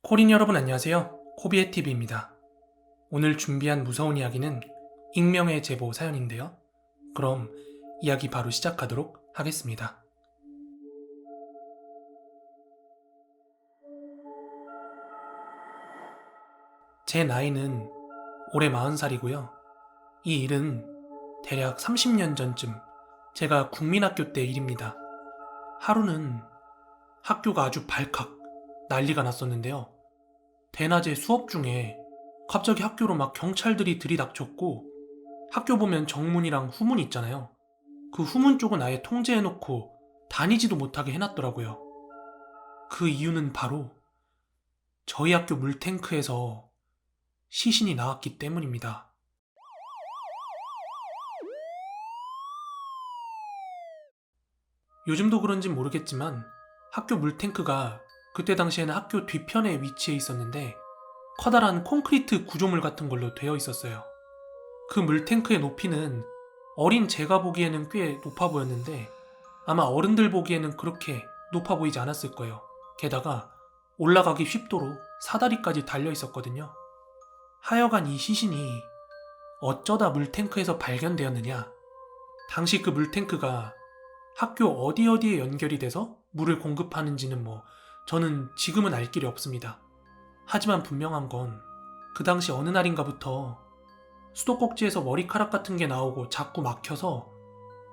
코린 여러분 안녕하세요. 코비의 TV입니다. 오늘 준비한 무서운 이야기는 익명의 제보 사연인데요. 그럼 이야기 바로 시작하도록 하겠습니다. 제 나이는 올해 40살이고요. 이 일은 대략 30년 전쯤 제가 국민학교 때 일입니다. 하루는 학교가 아주 발칵 난리가 났었는데요. 대낮에 수업 중에 갑자기 학교로 막 경찰들이 들이닥쳤고, 학교 보면 정문이랑 후문 있잖아요. 그 후문 쪽은 아예 통제해놓고 다니지도 못하게 해놨더라고요. 그 이유는 바로 저희 학교 물탱크에서 시신이 나왔기 때문입니다. 요즘도 그런진 모르겠지만 학교 물탱크가 그때 당시에는 학교 뒤편에 위치해 있었는데 커다란 콘크리트 구조물 같은 걸로 되어 있었어요. 그 물탱크의 높이는 어린 제가 보기에는 꽤 높아 보였는데 아마 어른들 보기에는 그렇게 높아 보이지 않았을 거예요. 게다가 올라가기 쉽도록 사다리까지 달려 있었거든요. 하여간 이 시신이 어쩌다 물탱크에서 발견되었느냐? 당시 그 물탱크가 학교 어디에 연결이 돼서 물을 공급하는지는 저는 지금은 알 길이 없습니다. 하지만 분명한 건 그 당시 어느 날인가부터 수도꼭지에서 머리카락 같은 게 나오고 자꾸 막혀서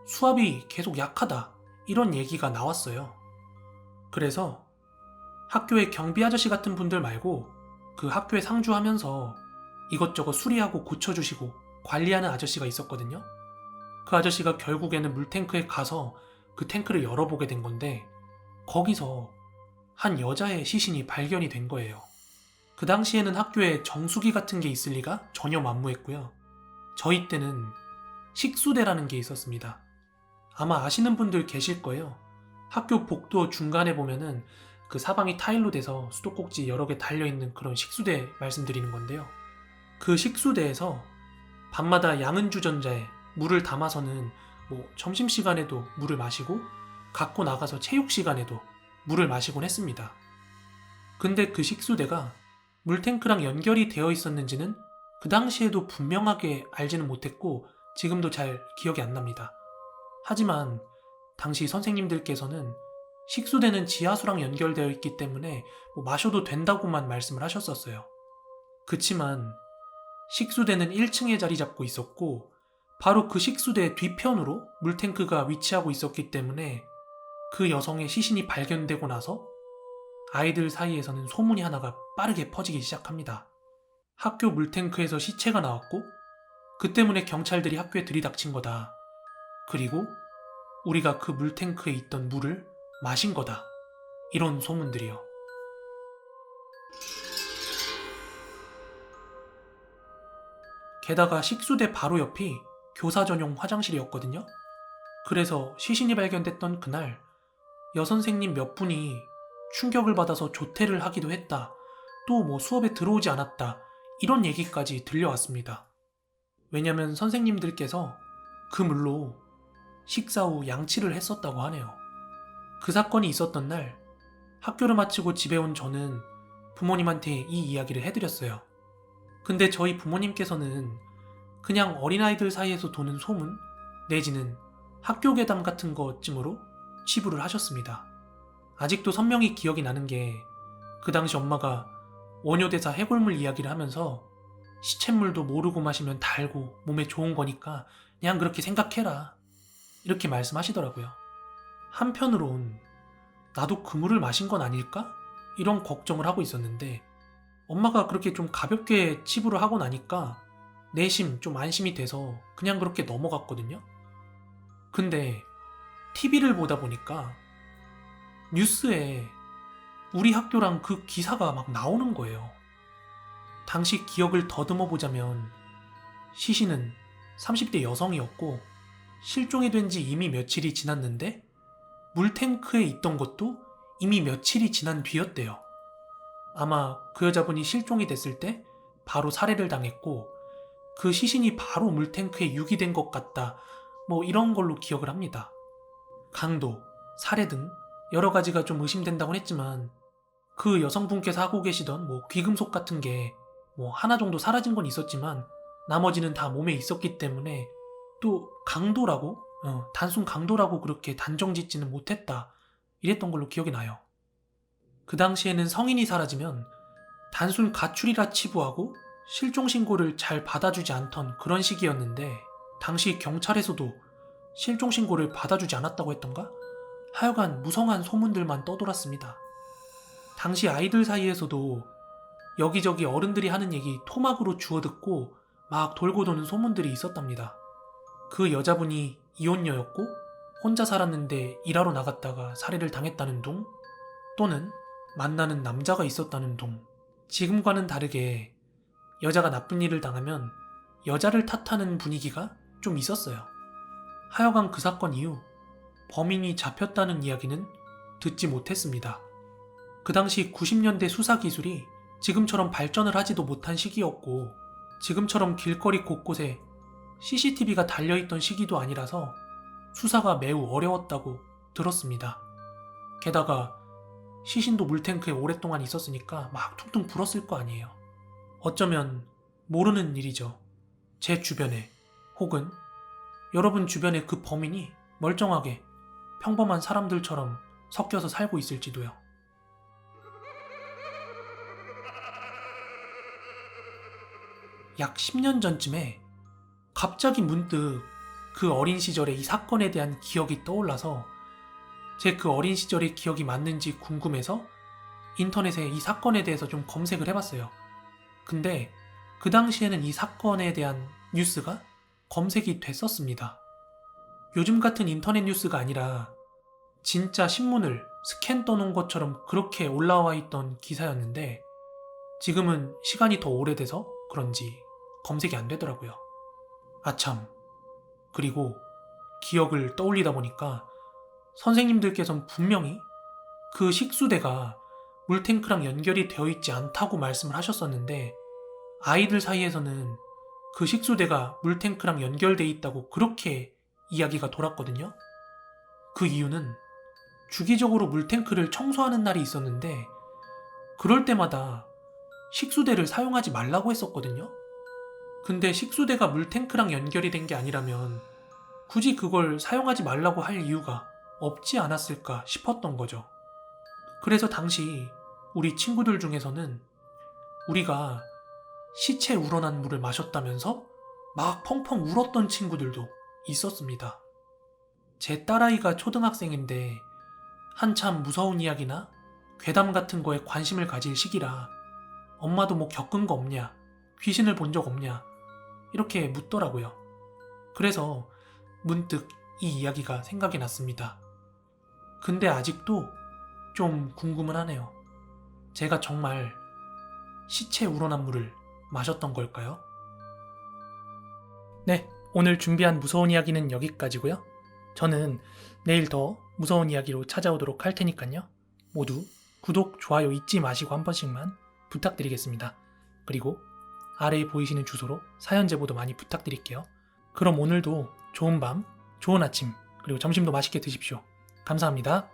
수압이 계속 약하다, 이런 얘기가 나왔어요. 그래서 학교의 경비 아저씨 같은 분들 말고 그 학교에 상주하면서 이것저것 수리하고 고쳐주시고 관리하는 아저씨가 있었거든요. 그 아저씨가 결국에는 물탱크에 가서 그 탱크를 열어보게 된 건데, 거기서 한 여자의 시신이 발견이 된 거예요. 그 당시에는 학교에 정수기 같은 게 있을 리가 전혀 만무했고요. 저희 때는 식수대라는 게 있었습니다. 아마 아시는 분들 계실 거예요. 학교 복도 중간에 보면은 그 사방이 타일로 돼서 수도꼭지 여러 개 달려있는 그런 식수대 말씀드리는 건데요. 그 식수대에서 밤마다 양은주전자에 물을 담아서는 점심시간에도 물을 마시고 갖고 나가서 체육시간에도 물을 마시곤 했습니다. 근데 그 식수대가 물탱크랑 연결이 되어 있었는지는 그 당시에도 분명하게 알지는 못했고 지금도 잘 기억이 안 납니다. 하지만 당시 선생님들께서는 식수대는 지하수랑 연결되어 있기 때문에 마셔도 된다고만 말씀을 하셨었어요. 그치만 식수대는 1층에 자리 잡고 있었고 바로 그 식수대 뒤편으로 물탱크가 위치하고 있었기 때문에 그 여성의 시신이 발견되고 나서 아이들 사이에서는 소문이 하나가 빠르게 퍼지기 시작합니다. 학교 물탱크에서 시체가 나왔고 그 때문에 경찰들이 학교에 들이닥친 거다. 그리고 우리가 그 물탱크에 있던 물을 마신 거다. 이런 소문들이요. 게다가 식수대 바로 옆이 교사 전용 화장실이었거든요. 그래서 시신이 발견됐던 그날 여선생님 몇 분이 충격을 받아서 조퇴를 하기도 했다. 또 수업에 들어오지 않았다. 이런 얘기까지 들려왔습니다. 왜냐면 선생님들께서 그 물로 식사 후 양치를 했었다고 하네요. 그 사건이 있었던 날 학교를 마치고 집에 온 저는 부모님한테 이 이야기를 해드렸어요. 근데 저희 부모님께서는 그냥 어린아이들 사이에서 도는 소문 내지는 학교 괴담 같은 것쯤으로 치부를 하셨습니다. 아직도 선명히 기억이 나는 게 그 당시 엄마가 원효대사 해골물 이야기를 하면서 시쳇물도 모르고 마시면 달고 몸에 좋은 거니까 그냥 그렇게 생각해라, 이렇게 말씀하시더라고요. 한편으론 나도 그 물을 마신 건 아닐까? 이런 걱정을 하고 있었는데 엄마가 그렇게 좀 가볍게 치부를 하고 나니까 내심 좀 안심이 돼서 그냥 그렇게 넘어갔거든요. 근데 TV를 보다 보니까 뉴스에 우리 학교랑 그 기사가 막 나오는 거예요. 당시 기억을 더듬어 보자면 시신은 30대 여성이었고 실종이 된 지 이미 며칠이 지났는데 물탱크에 있던 것도 이미 며칠이 지난 뒤였대요. 아마 그 여자분이 실종이 됐을 때 바로 살해를 당했고 그 시신이 바로 물탱크에 유기된 것 같다, 이런 걸로 기억을 합니다. 강도, 살해 등 여러 가지가 좀 의심된다곤 했지만 그 여성분께서 하고 계시던 귀금속 같은 게 하나 정도 사라진 건 있었지만 나머지는 다 몸에 있었기 때문에 또 강도라고 단순 강도라고 그렇게 단정 짓지는 못했다 이랬던 걸로 기억이 나요. 그 당시에는 성인이 사라지면 단순 가출이라 치부하고 실종 신고를 잘 받아주지 않던 그런 시기였는데 당시 경찰에서도 실종 신고를 받아주지 않았다고 했던가? 하여간 무성한 소문들만 떠돌았습니다. 당시 아이들 사이에서도 여기저기 어른들이 하는 얘기 토막으로 주워듣고 막 돌고 도는 소문들이 있었답니다. 그 여자분이 이혼녀였고 혼자 살았는데 일하러 나갔다가 살해를 당했다는 둥, 또는 만나는 남자가 있었다는 둥. 지금과는 다르게 여자가 나쁜 일을 당하면 여자를 탓하는 분위기가 좀 있었어요. 하여간 그 사건 이후 범인이 잡혔다는 이야기는 듣지 못했습니다. 그 당시 90년대 수사 기술이 지금처럼 발전을 하지도 못한 시기였고 지금처럼 길거리 곳곳에 CCTV가 달려있던 시기도 아니라서 수사가 매우 어려웠다고 들었습니다. 게다가 시신도 물탱크에 오랫동안 있었으니까 막 퉁퉁 불었을 거 아니에요. 어쩌면 모르는 일이죠. 제 주변에 혹은 여러분 주변에 그 범인이 멀쩡하게 평범한 사람들처럼 섞여서 살고 있을지도요. 약 10년 전쯤에 갑자기 문득 그 어린 시절에 이 사건에 대한 기억이 떠올라서 제 그 어린 시절의 기억이 맞는지 궁금해서 인터넷에 이 사건에 대해서 좀 검색을 해봤어요. 근데 그 당시에는 이 사건에 대한 뉴스가 검색이 됐었습니다. 요즘 같은 인터넷 뉴스가 아니라 진짜 신문을 스캔 떠놓은 것처럼 그렇게 올라와 있던 기사였는데 지금은 시간이 더 오래돼서 그런지 검색이 안 되더라고요. 아참, 그리고 기억을 떠올리다 보니까 선생님들께서는 분명히 그 식수대가 물탱크랑 연결이 되어 있지 않다고 말씀을 하셨었는데 아이들 사이에서는 그 식수대가 물탱크랑 연결되어 있다고 그렇게 이야기가 돌았거든요. 그 이유는 주기적으로 물탱크를 청소하는 날이 있었는데 그럴 때마다 식수대를 사용하지 말라고 했었거든요. 근데 식수대가 물탱크랑 연결이 된 게 아니라면 굳이 그걸 사용하지 말라고 할 이유가 없지 않았을까 싶었던 거죠. 그래서 당시 우리 친구들 중에서는 우리가 시체 우러난 물을 마셨다면서 막 펑펑 울었던 친구들도 있었습니다. 제 딸아이가 초등학생인데 한참 무서운 이야기나 괴담 같은 거에 관심을 가질 시기라 엄마도 겪은 거 없냐, 귀신을 본 적 없냐 이렇게 묻더라고요. 그래서 문득 이 이야기가 생각이 났습니다. 근데 아직도 좀 궁금은 하네요. 제가 정말 시체 우러난 물을 마셨던 걸까요? 네, 오늘 준비한 무서운 이야기는 여기까지고요. 저는 내일 더 무서운 이야기로 찾아오도록 할 테니까요. 모두 구독, 좋아요 잊지 마시고 한 번씩만 부탁드리겠습니다. 그리고 아래에 보이시는 주소로 사연 제보도 많이 부탁드릴게요. 그럼 오늘도 좋은 밤, 좋은 아침, 그리고 점심도 맛있게 드십시오. 감사합니다.